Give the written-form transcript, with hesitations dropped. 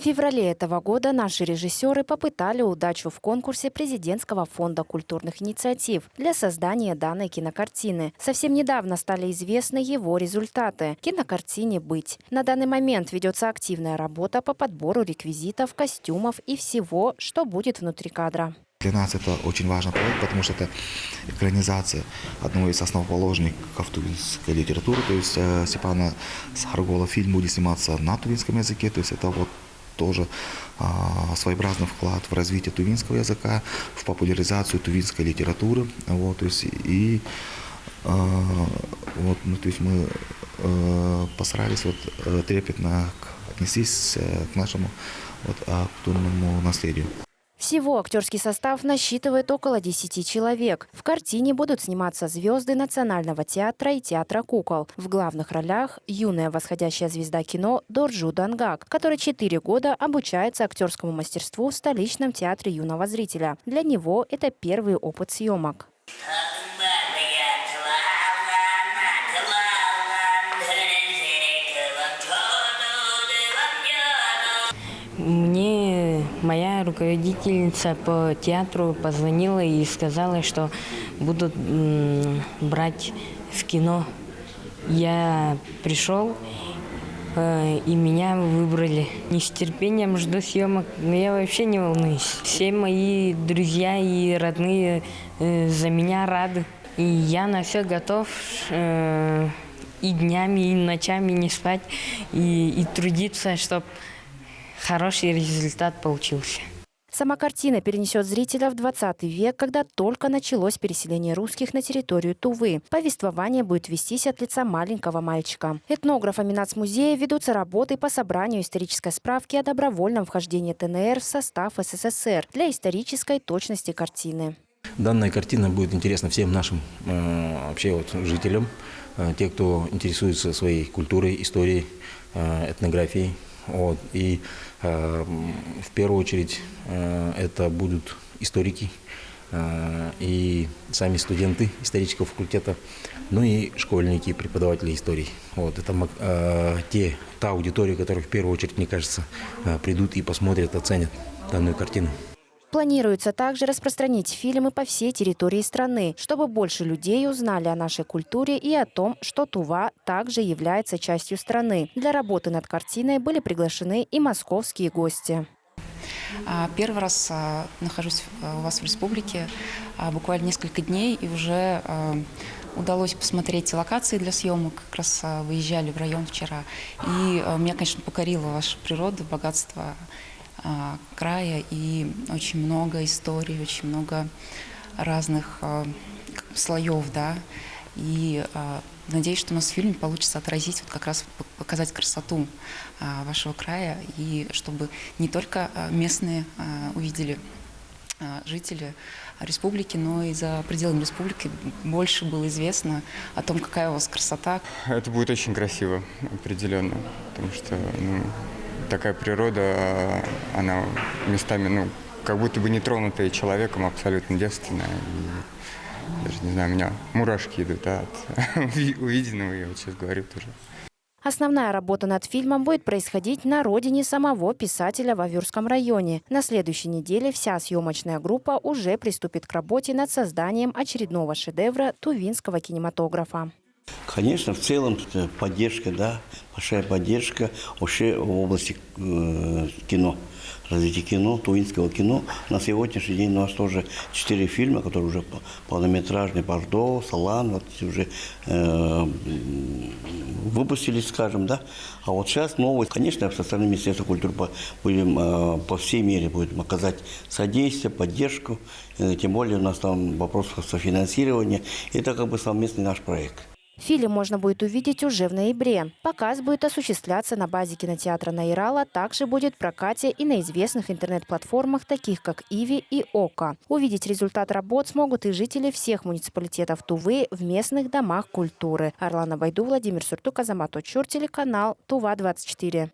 В феврале этого года наши режиссеры попытали удачу в конкурсе Президентского фонда культурных инициатив для создания данной кинокартины. Совсем недавно стали известны его результаты. Кинокартине «Быть». На данный момент ведется активная работа по подбору реквизитов, костюмов и всего, что будет внутри кадра. Для нас это очень важный проект, потому что это экранизация одного из основоположников тувинской литературы. То есть Степана Саргола фильм будет сниматься на тувинском языке. То есть это вот тоже своеобразный вклад в развитие тувинского языка, в популяризацию тувинской литературы. Вот, то есть, и вот, то есть мы постарались трепетно отнестись к нашему культурному наследию. Всего актерский состав насчитывает около 10 человек. В картине будут сниматься звезды Национального театра и театра кукол. В главных ролях юная восходящая звезда кино Дорджу Дангак, который 4 года обучается актерскому мастерству в столичном театре юного зрителя. Для него это первый опыт съемок. Мне моя руководительница по театру позвонила и сказала, что будут брать в кино. Я пришел, и меня выбрали. Не с терпением жду съемок, но я вообще не волнуюсь. Все мои друзья и родные за меня рады. И я на все готов и днями, и ночами не спать, и трудиться, чтобы хороший результат получился. Сама картина перенесет зрителя в 20 век, когда только началось переселение русских на территорию Тувы. Повествование будет вестись от лица маленького мальчика. Этнографами нацмузея ведутся работы по собранию исторической справки о добровольном вхождении ТНР в состав СССР для исторической точности картины. Данная картина будет интересна всем нашим вообще жителям, те, кто интересуется своей культурой, историей, этнографией. И в первую очередь это будут историки и сами студенты исторического факультета, ну и школьники, преподаватели истории. Это та аудитория, которая в первую очередь, мне кажется, придут и посмотрят, оценят данную картину. Планируется также распространить фильмы по всей территории страны, чтобы больше людей узнали о нашей культуре и о том, что Тува также является частью страны. Для работы над картиной были приглашены и московские гости. Первый раз нахожусь у вас в республике, буквально несколько дней, и уже удалось посмотреть локации для съемок. Как раз выезжали в район вчера. И меня, конечно, покорила ваша природа, богатство края, и очень много историй, очень много разных слоев, да, и надеюсь, что у нас в фильме получится отразить, как раз показать красоту вашего края, и чтобы не только местные увидели жители республики, но и за пределами республики больше было известно о том, какая у вас красота. Это будет очень красиво, определенно, потому что такая природа, она местами, как будто бы не тронутая человеком, абсолютно девственная. И даже, не знаю, у меня мурашки идут от увиденного, я вот сейчас говорю тоже. Основная работа над фильмом будет происходить на родине самого писателя в Авюрском районе. На следующей неделе вся съемочная группа уже приступит к работе над созданием очередного шедевра тувинского кинематографа. Конечно, в целом поддержка, да, большая поддержка вообще в области кино, развития кино, тувинского кино. На сегодняшний день у нас тоже 4 фильма, которые уже полнометражные, Бардо, Салан, вот уже выпустились, скажем, да. А вот сейчас новые, конечно, со стороны Министерства культуры будем по всей мере будем оказать содействие, поддержку. Тем более у нас там вопрос софинансирования. Это как бы совместный наш проект. Фильм можно будет увидеть уже в ноябре. Показ будет осуществляться на базе кинотеатра Найрала, также будет в прокате и на известных интернет-платформах, таких как Иви и Ока. Увидеть результат работ смогут и жители всех муниципалитетов Тувы в местных домах культуры. Арлана Байду, Владимир Суртук, Азамат Очур, телеканал Тува-24.